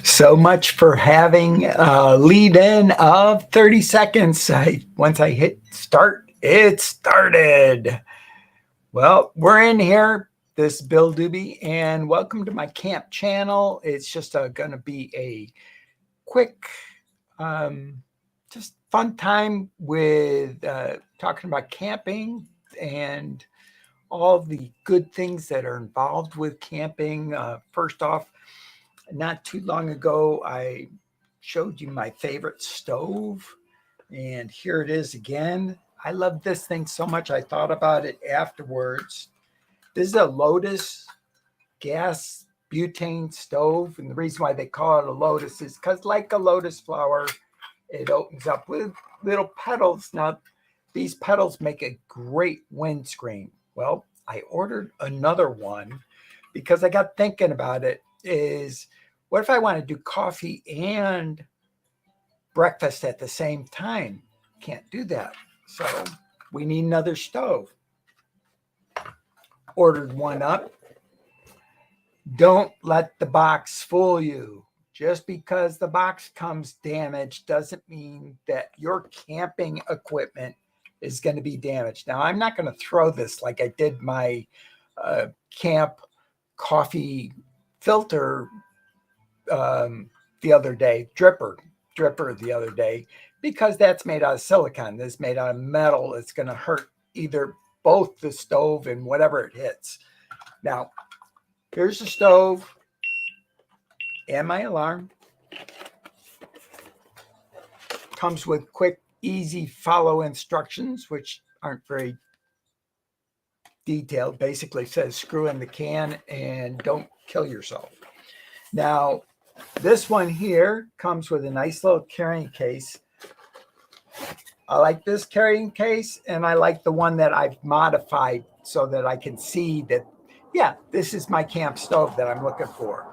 So much for having a lead in of 30 seconds. Once I hit start, it started. Well, we're in here. This is Bill Doobie, and welcome to my camp channel. It's just going to be a quick, just fun time with talking about camping and all the good things that are involved with camping. First off, not too long ago, I showed you my favorite stove, and here it is again. I love this thing so much, I thought about it afterwards. This is a Lotus gas butane stove, and the reason why they call it a Lotus is because, like a lotus flower, it opens up with little petals. Now, these petals make a great windscreen. Well, I ordered another one because I got thinking about it. What if I want to do coffee and breakfast at the same time? Can't do that. So we need another stove. Ordered one up. Don't let the box fool you. Just because the box comes damaged doesn't mean that your camping equipment is going to be damaged. Now, I'm not going to throw this like I did my camp coffee filter the other day, dripper the other day, because that's made out of silicone. This is made out of metal. It's going to hurt either both the stove and whatever it hits. Now, here's the stove and my alarm. Comes with quick, easy follow instructions, which aren't very detailed. Basically says screw in the can and don't kill yourself. Now, this one here comes with a nice little carrying case. I like this carrying case, and I like the one that I've modified so that I can see that, yeah, this is my camp stove that I'm looking for.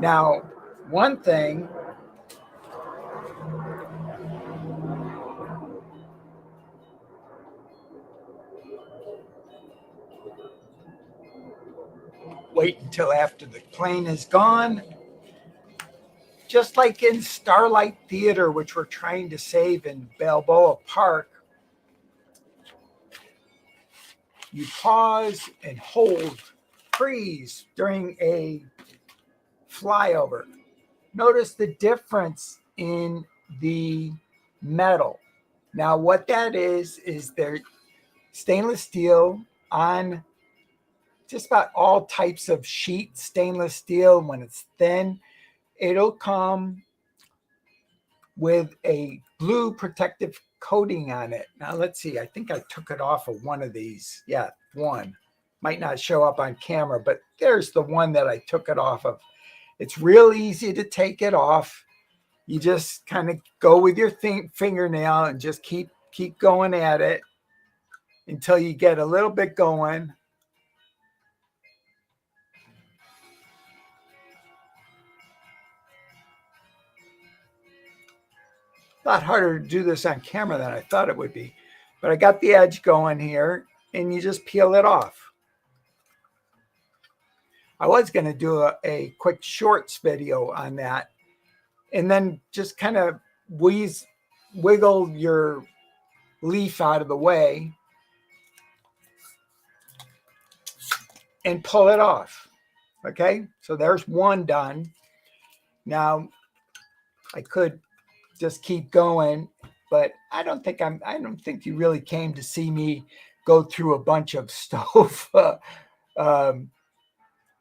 Now, one thing, wait until after the plane is gone. Just like in Starlight Theater, which we're trying to save in Balboa Park, you pause and hold, freeze during a flyover. Notice the difference in the metal. Now, what that is they're stainless steel on just about all types of sheet stainless steel. When it's thin, it'll come with a blue protective coating on it. Now, let's see. I think I took it off of one of these. Yeah, one. Might not show up on camera, but there's the one that I took it off of. It's real easy to take it off. You just kind of go with your fingernail and just keep going at it until you get a little bit going. A lot harder to do this on camera than I thought it would be. But I got the edge going here, and you just peel it off. I was going to do a quick shorts video on that, and then just kind of wiggle your leaf out of the way and pull it off. Okay, so there's one done. Now, I could just keep going, but I don't think you really came to see me go through a bunch of stove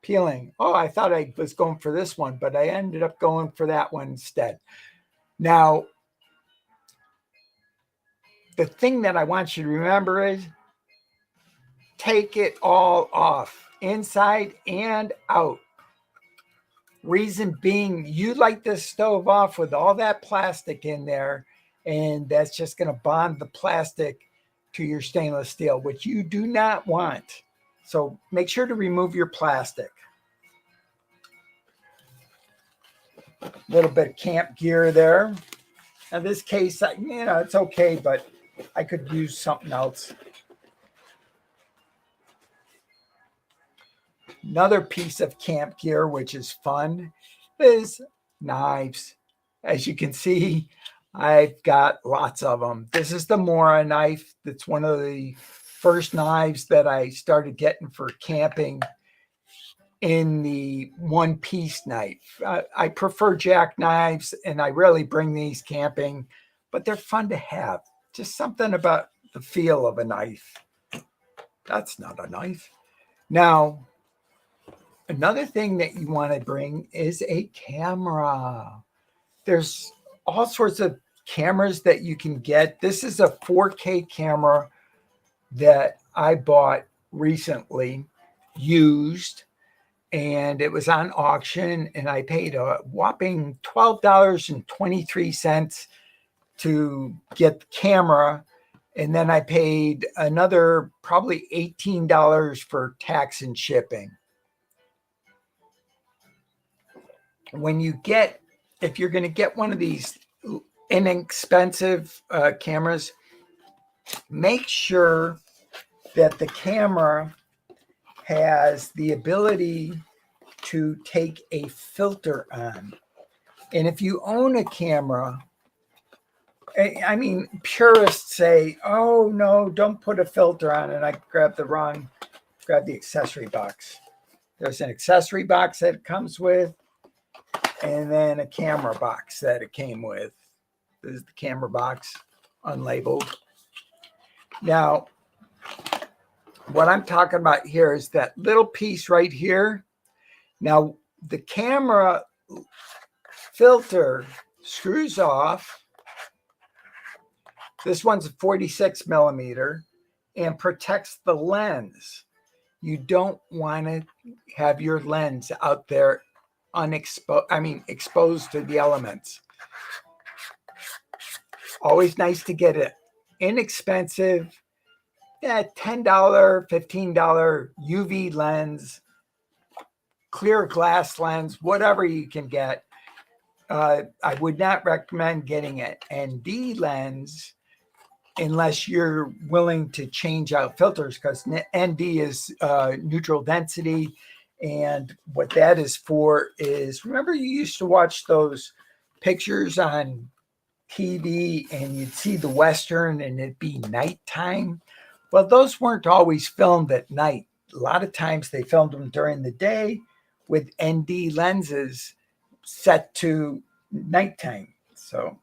peeling. Oh, I thought I was going for this one, but I ended up going for that one instead. Now, the thing that I want you to remember is take it all off, inside and out. Reason being, you light this stove off with all that plastic in there, and that's just going to bond the plastic to your stainless steel, which you do not want. So make sure to remove your plastic. A little bit of camp gear there. Now, this case, it's okay, but I could use something else. Another piece of camp gear, which is fun, is knives. As you can see, I've got lots of them. This is the Mora knife. That's one of the first knives that I started getting for camping in the one-piece knife. I prefer jackknives, and I rarely bring these camping, but they're fun to have. Just something about the feel of a knife. That's not a knife. Now, another thing that you want to bring is a camera. There's all sorts of cameras that you can get. This is a 4K camera that I bought recently, used, and it was on auction, and I paid a whopping $12.23 to get the camera. And then I paid another probably $18 for tax and shipping. If you're going to get one of these inexpensive cameras, make sure that the camera has the ability to take a filter on. And if you own a camera, I mean, purists say, oh no, don't put a filter on. And I grabbed the accessory box. There's an accessory box that it comes with, and then a camera box that it came with. This is the camera box, unlabeled. Now, what I'm talking about here is that little piece right here. Now, the camera filter screws off. This one's a 46 millimeter and protects the lens. You don't want to have your lens out there exposed to the elements. Always nice to get an inexpensive, $10, $15 UV lens, clear glass lens, whatever you can get. I would not recommend getting an ND lens unless you're willing to change out filters, because ND is neutral density. And what that is for is, remember you used to watch those pictures on TV and you'd see the Western and it'd be nighttime? Well, those weren't always filmed at night. A lot of times they filmed them during the day with ND lenses set to nighttime. So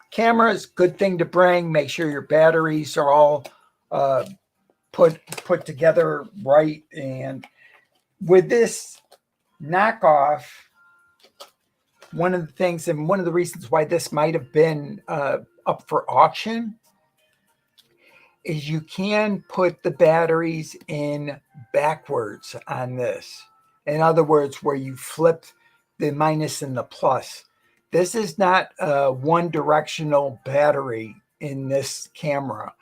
cameras, good thing to bring. Make sure your batteries are all put together right. And with this knockoff, one of the things, and one of the reasons why this might have been up for auction, is you can put the batteries in backwards on this. In other words, where you flip the minus and the plus. This is not a one directional battery in this camera.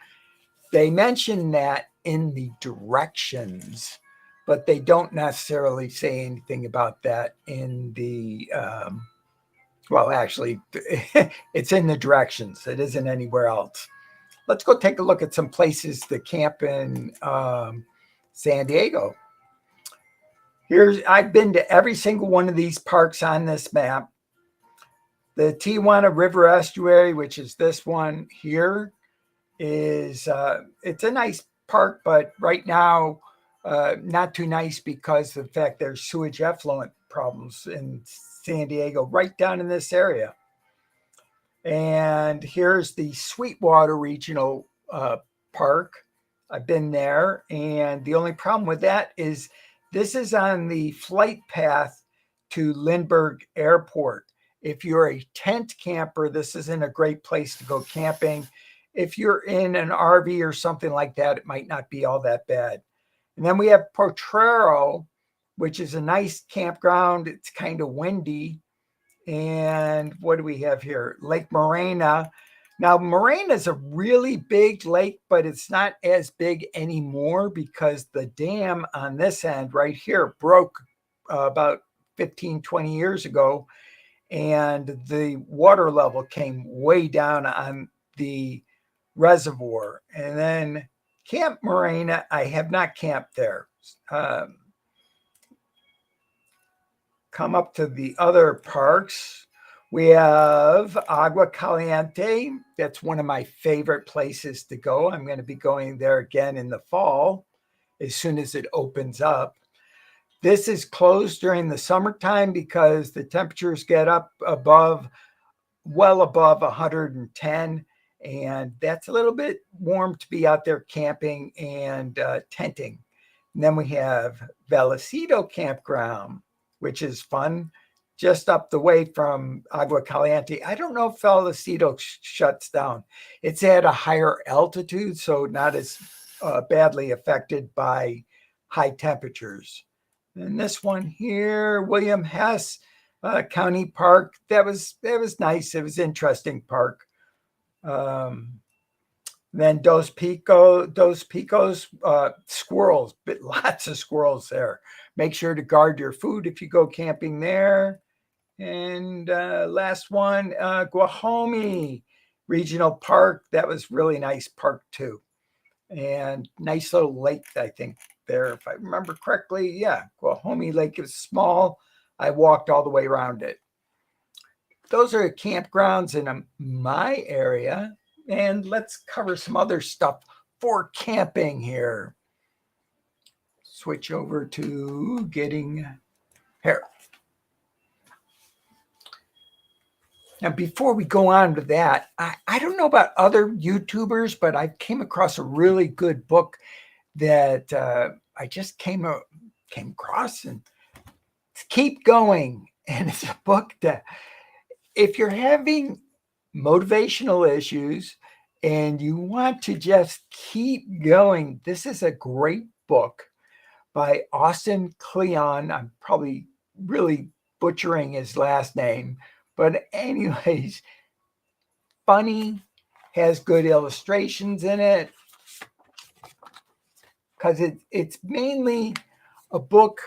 They mention that in the directions, but they don't necessarily say anything about that in the, well, actually, it's in the directions. It isn't anywhere else. Let's go take a look at some places to camp in San Diego. I've been to every single one of these parks on this map. The Tijuana River Estuary, which is this one here, is it's a nice park, but right now not too nice because of the fact there's sewage effluent problems in San Diego, right down in this area. And here's the Sweetwater Regional Park. I've been there, and the only problem with that is this is on the flight path to Lindbergh Airport. If you're a tent camper, this isn't a great place to go camping. If you're in an RV or something like that, it might not be all that bad. And then we have Potrero, which is a nice campground. It's kind of windy. And what do we have here? Lake Morena. Now, Morena is a really big lake, but it's not as big anymore because the dam on this end right here broke about 15, 20 years ago. And the water level came way down on the reservoir. And then Camp Morena, I have not camped there. come up to the other parks. We have Agua Caliente. That's one of my favorite places to go. I'm going to be going there again in the fall as soon as it opens up. This is closed during the summertime because the temperatures get up well above 110, and that's a little bit warm to be out there camping and tenting. And then we have Vallecito Campground, which is fun, just up the way from Agua Caliente. I don't know if Vallecito shuts down. It's at a higher altitude, so not as badly affected by high temperatures. And this one here, William Hess County Park, that was nice. It was an interesting park. Then Dos Picos, squirrels, but lots of squirrels there. Make sure to guard your food if you go camping there. And last one, Guajome Regional Park. That was really nice park too. And nice little lake, I think, there, if I remember correctly. Yeah, Guajome Lake is small. I walked all the way around it. Those are campgrounds in my area. And let's cover some other stuff for camping here. Switch over to getting here. Now, before we go on to that, I don't know about other YouTubers, but I came across a really good book that I just came across, and Keep Going. And it's a book that if you're having motivational issues and you want to just keep going, this is a great book by Austin Kleon. I'm probably really butchering his last name, but anyways, funny, has good illustrations in it, because it's mainly a book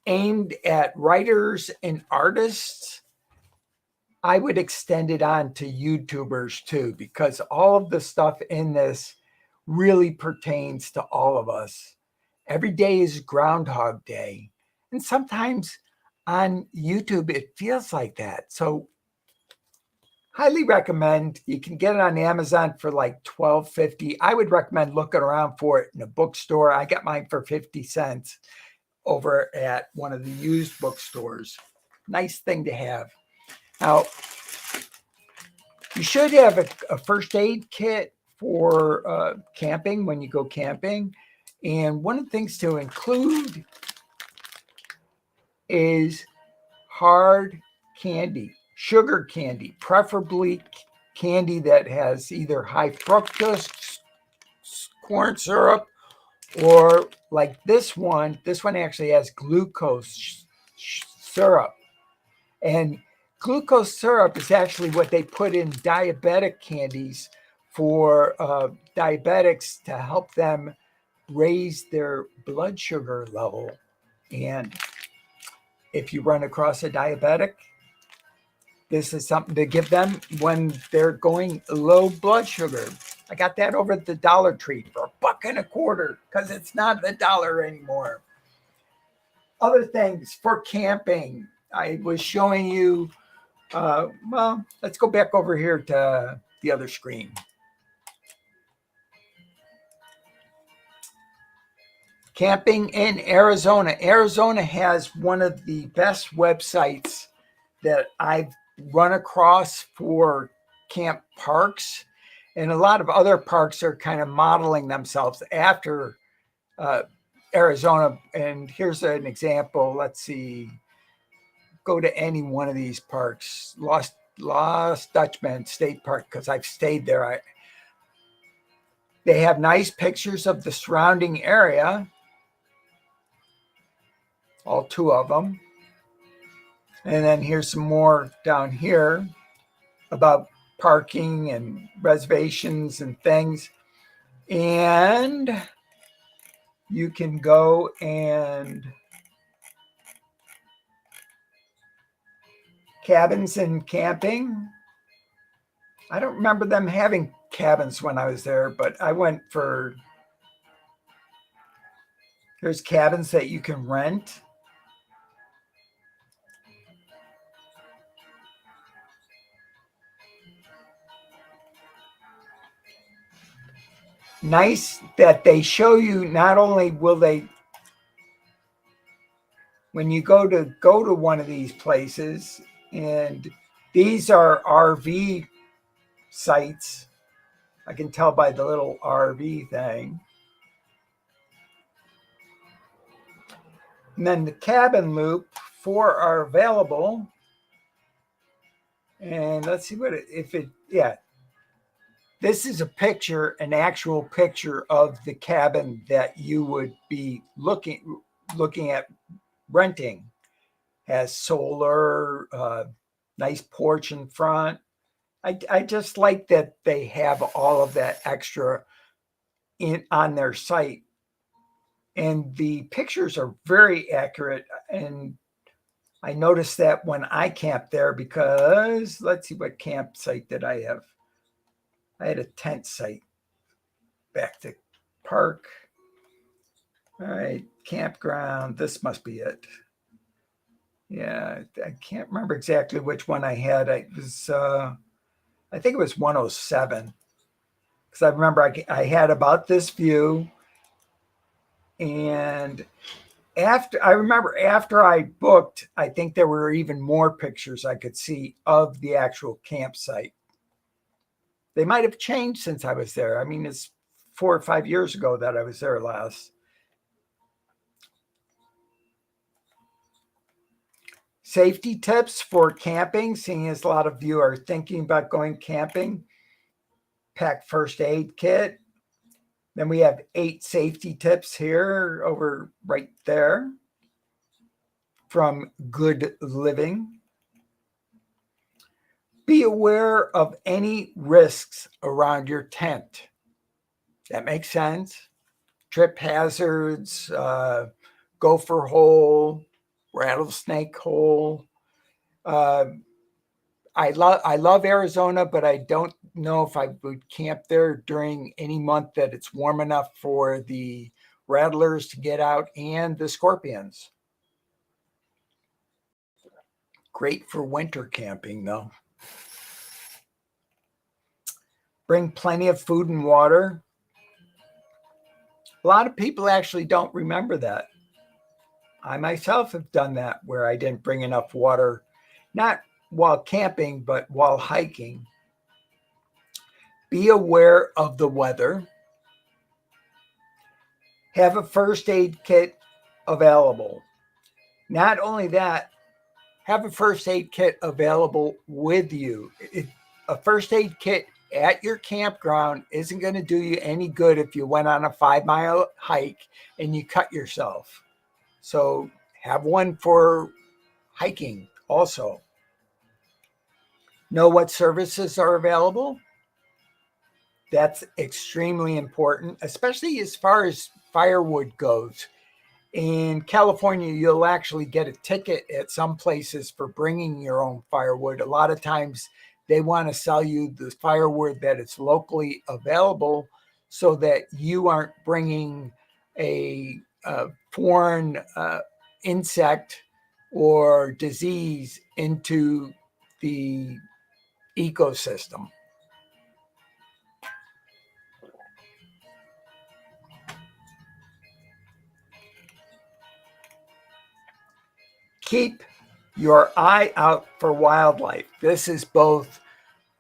aimed at writers and artists. I would extend it on to YouTubers too, because all of the stuff in this really pertains to all of us. Every day is Groundhog Day. And sometimes on YouTube, it feels like that. So highly recommend. You can get it on Amazon for like $12.50. I would recommend looking around for it in a bookstore. I got mine for 50 cents over at one of the used bookstores. Nice thing to have. Now, you should have a first aid kit for camping when you go camping. And one of the things to include is hard candy, sugar candy, preferably candy that has either high fructose corn syrup, or like this one actually has glucose syrup. And glucose syrup is actually what they put in diabetic candies for diabetics to help them raise their blood sugar level. And if you run across a diabetic, this is something to give them when they're going low blood sugar. I got that over at the Dollar Tree for $1.25 because it's not $1 anymore. Other things for camping. I was showing you, well, let's go back over here to the other screen. Camping in Arizona. Arizona has one of the best websites that I've run across for camp parks. And a lot of other parks are kind of modeling themselves after Arizona. And here's an example. Let's see. Go to any one of these parks. Lost Dutchman State Park, because I've stayed there. They have nice pictures of the surrounding area. All two of them. And then here's some more down here about parking and reservations and things. And you can go and cabins and camping. I don't remember them having cabins when I was there, but I went for, there's cabins that you can rent. nice that they show you, not only will they, when you go to one of these places, and these are RV sites. I can tell by the little RV thing. And then the cabin loop, 4 are available. And let's see yeah. This is a picture, an actual picture of the cabin that you would be looking at renting. Has solar, nice porch in front. I just like that they have all of that extra on their site. And the pictures are very accurate. And I noticed that when I camped there, because let's see, what campsite did I have? I had a tent site. Back to park. All right, campground. This must be it. Yeah, I can't remember exactly which one I had. I think it was 107. Because I remember I had about this view. And after I booked, I think there were even more pictures I could see of the actual campsite. They might have changed since I was there. I mean, it's 4 or 5 years ago that I was there last. Safety tips for camping, seeing as a lot of you are thinking about going camping. Pack first aid kit. Then we have 8 safety tips here over right there from Good Living. Be aware of any risks around your tent. That makes sense. Trip hazards, gopher hole, rattlesnake hole. I love Arizona, but I don't know if I would camp there during any month that it's warm enough for the rattlers to get out and the scorpions. Great for winter camping, though. Bring plenty of food and water. A lot of people actually don't remember that. I myself have done that where I didn't bring enough water, not while camping, but while hiking. Be aware of the weather. Have a first aid kit available. Not only that, have a first aid kit available with you. A first aid kit at your campground isn't going to do you any good if you went on a 5-mile hike and you cut yourself. So have one for hiking also. Know what services are available. That's extremely important, especially as far as firewood goes. In California, you'll actually get a ticket at some places for bringing your own firewood. A lot of times they want to sell you the firewood that is locally available so that you aren't bringing a foreign insect or disease into the ecosystem. Keep your eye out for wildlife. This is both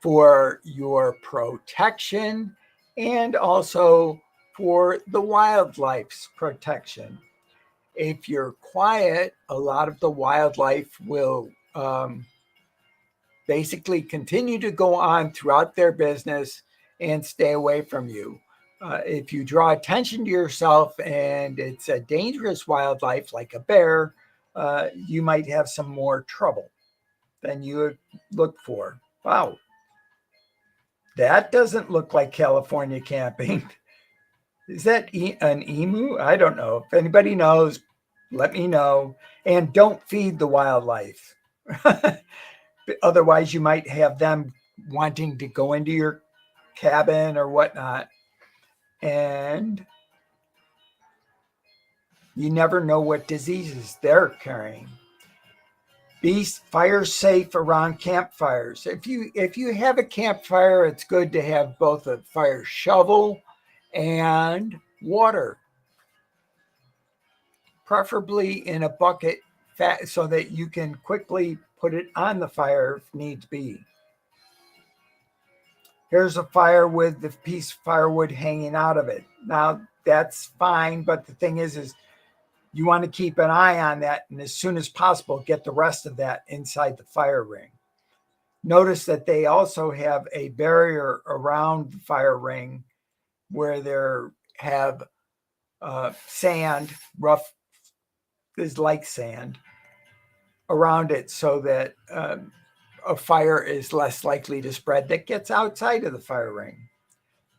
for your protection and also for the wildlife's protection. If you're quiet, a lot of the wildlife will basically continue to go on throughout their business and stay away from you. If you draw attention to yourself and it's a dangerous wildlife like a bear, you might have some more trouble than you would look for. Wow. That doesn't look like California camping. Is that an emu? I don't know. If anybody knows, let me know. And don't feed the wildlife. Otherwise, you might have them wanting to go into your cabin or whatnot. And you never know what diseases they're carrying. Be fire safe around campfires. If you have a campfire, it's good to have both a fire shovel and water, preferably in a bucket so that you can quickly put it on the fire if needs be. Here's a fire with the piece of firewood hanging out of it. Now that's fine, but the thing is you want to keep an eye on that, and as soon as possible, get the rest of that inside the fire ring. Notice that they also have a barrier around the fire ring where they have sand, rough is like sand, around it so that a fire is less likely to spread that gets outside of the fire ring.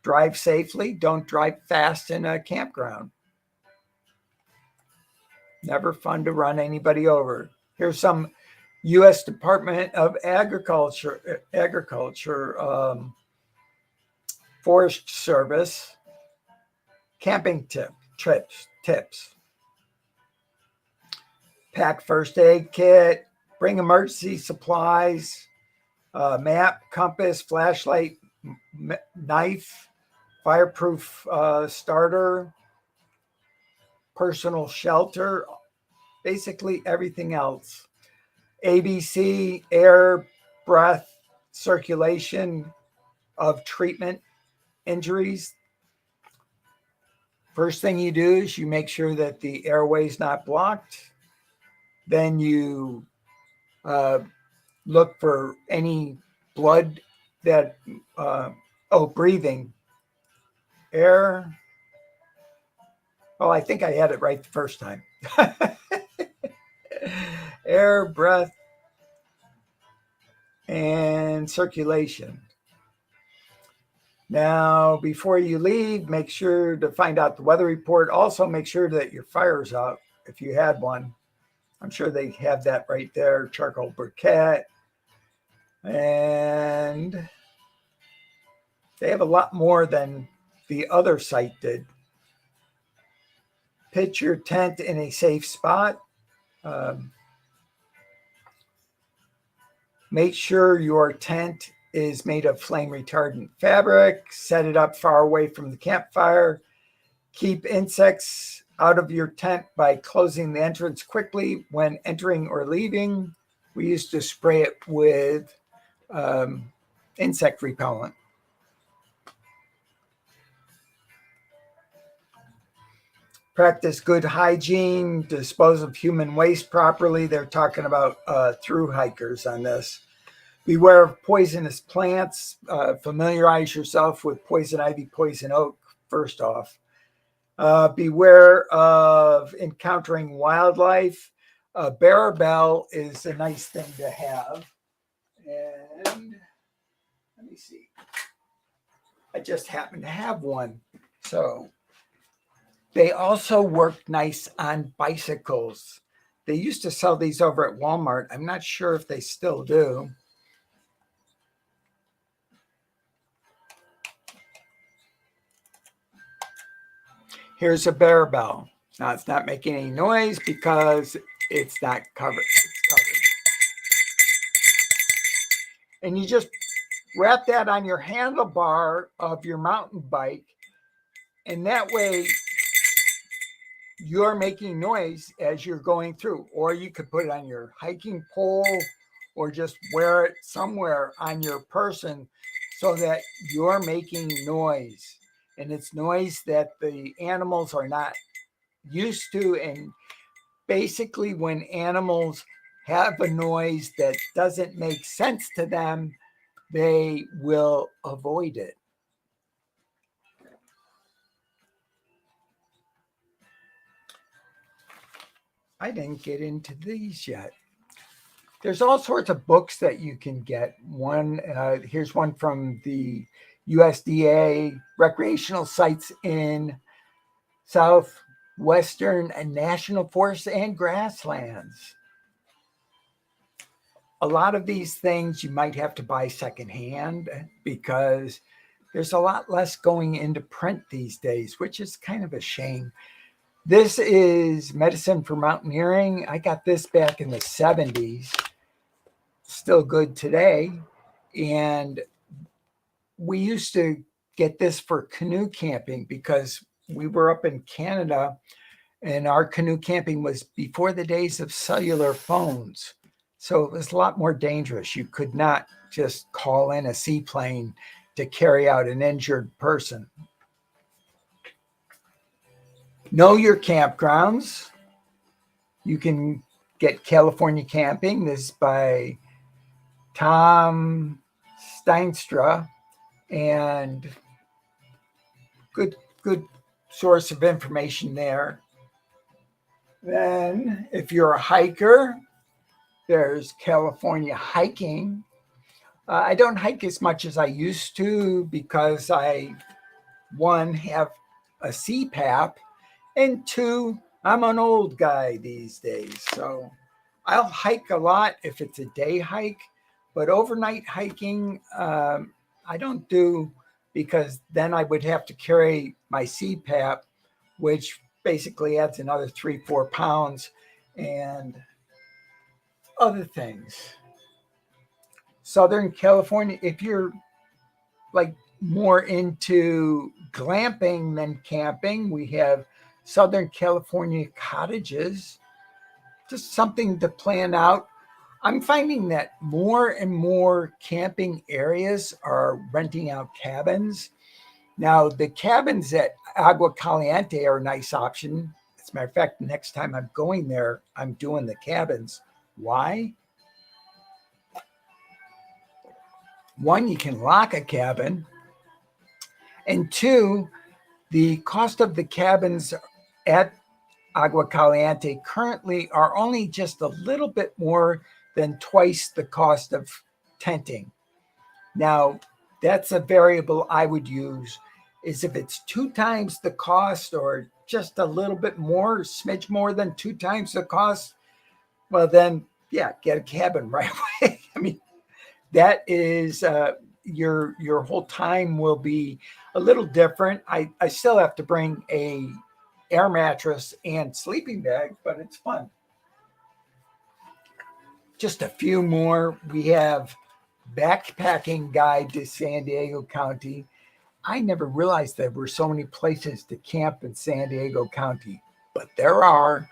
Drive safely. Don't drive fast in a campground. Never fun to run anybody over. Here's some U.S. Department of Agriculture, Forest Service camping tips. Pack first aid kit, bring emergency supplies, map, compass, flashlight, knife, fireproof starter, personal shelter, basically everything else. ABC, air, breath, circulation of treatment injuries. First thing you do is you make sure that the airway is not blocked. Then you look for any blood that, breathing, air. Oh, I think I had it right the first time. Air, breath, and circulation. Now, before you leave, make sure to find out the weather report. Also, make sure that your fire's out if you had one. I'm sure they have that right there. Charcoal briquette. And they have a lot more than the other site did. Pitch your tent in a safe spot. Make sure your tent is made of flame retardant fabric. Set it up far away from the campfire. Keep insects out of your tent by closing the entrance quickly when entering or leaving. We used to spray it with insect repellent. Practice good hygiene, dispose of human waste properly. They're talking about through hikers on this. Beware of poisonous plants. Familiarize yourself with poison ivy, poison oak, first off. Beware of encountering wildlife. A bear bell is a nice thing to have. And let me see. I just happen to have one. So they also work nice on bicycles. They used to sell these over at Walmart. I'm not sure if they still do. Here's a bear bell. Now it's not making any noise because it's not covered. It's covered. And you just wrap that on your handlebar of your mountain bike. And that way you're making noise as you're going through. Or you could put it on your hiking pole or just wear it somewhere on your person so that you're making noise. And it's noise that the animals are not used to. And basically when animals have a noise that doesn't make sense to them, they will avoid it. I didn't get into these yet. There's all sorts of books that you can get. Here's one from the USDA recreational sites in southwestern and national forests and grasslands. A lot of these things you might have to buy secondhand because there's a lot less going into print these days, which is kind of a shame. This is Medicine for Mountaineering. I got this back in the 70s. Still good today. And we used to get this for canoe camping, because we were up in Canada and our canoe camping was before the days of cellular phones. So it was a lot more dangerous. You could not just call in a seaplane to carry out an injured person. Know your campgrounds. You can get California Camping. This is by Tom Steinstra, and good source of information there. Then if you're a hiker, there's California Hiking. I don't hike as much as I used to because I, one, have a CPAP, and two, I'm an old guy these days. So I'll hike a lot if it's a day hike, but overnight hiking, I don't do, because then I would have to carry my CPAP, which basically adds another 3-4 pounds, and other things. Southern California, if you're like more into glamping than camping, we have Southern California Cottages, just something to plan out. I'm finding that more and more camping areas are renting out cabins. Now, the cabins at Agua Caliente are a nice option. As a matter of fact, next time I'm going there, I'm doing the cabins. Why? One, you can lock a cabin. And two, the cost of the cabins at Agua Caliente currently are only just a little bit more than twice the cost of tenting. Now, that's a variable I would use, is if it's 2 times the cost or just a little bit more, smidge more than 2 times the cost, well then, yeah, get a cabin right away. I mean, that is your whole time will be a little different. I still have to bring a air mattress and sleeping bag, but it's fun. Just a few more. We have Backpacking Guide to San Diego County. I never realized there were so many places to camp in San Diego County, but there are,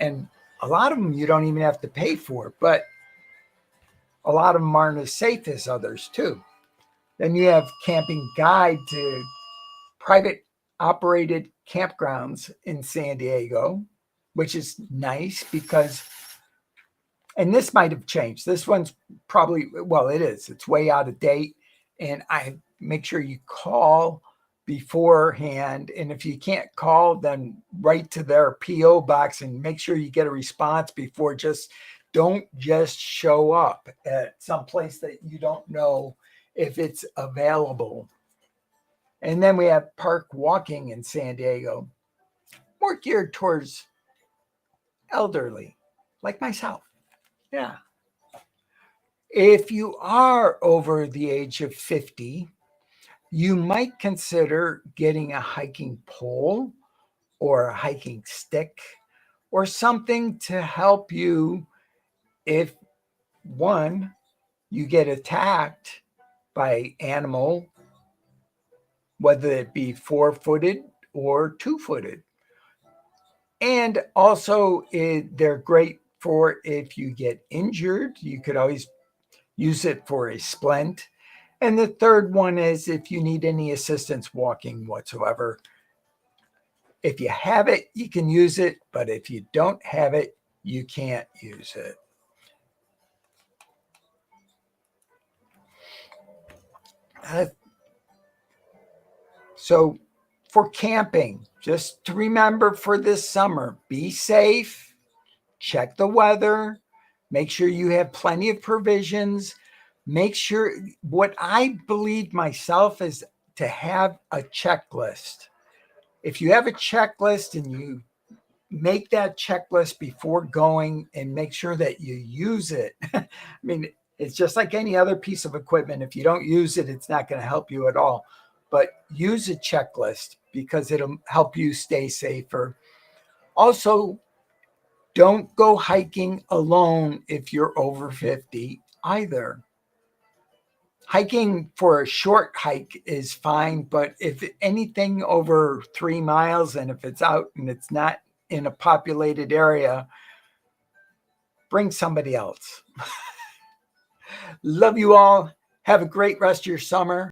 and a lot of them you don't even have to pay for, but a lot of them aren't as safe as others too. Then you have Camping Guide to Private Operated Campgrounds in San Diego, which is nice because, and this might have changed. This one's probably, well, it is. It's way out of date. And I make sure you call beforehand. And if you can't call, then write to their P.O. box and make sure you get a response before. Don't just show up at some place that you don't know if it's available. And then we have Park Walking in San Diego, more geared towards elderly, like myself. Yeah. If you are over the age of 50, you might consider getting a hiking pole or a hiking stick or something to help you if, one, you get attacked by animal, whether it be 4-footed or 2-footed. And also, they're great for if you get injured. You could always use it for a splint. And the third one is if you need any assistance walking whatsoever. If you have it, you can use it. But if you don't have it, you can't use it. So for camping, just to remember for this summer, be safe, check the weather, make sure you have plenty of provisions, make sure, what I believe myself is to have a checklist. If you have a checklist and you make that checklist before going and make sure that you use it. I mean, it's just like any other piece of equipment. If you don't use it, it's not going to help you at all. But use a checklist because it'll help you stay safer. Also, don't go hiking alone if you're over 50 either. Hiking for a short hike is fine, but if anything over 3 miles, and if it's out and it's not in a populated area, bring somebody else. Love you all. Have a great rest of your summer.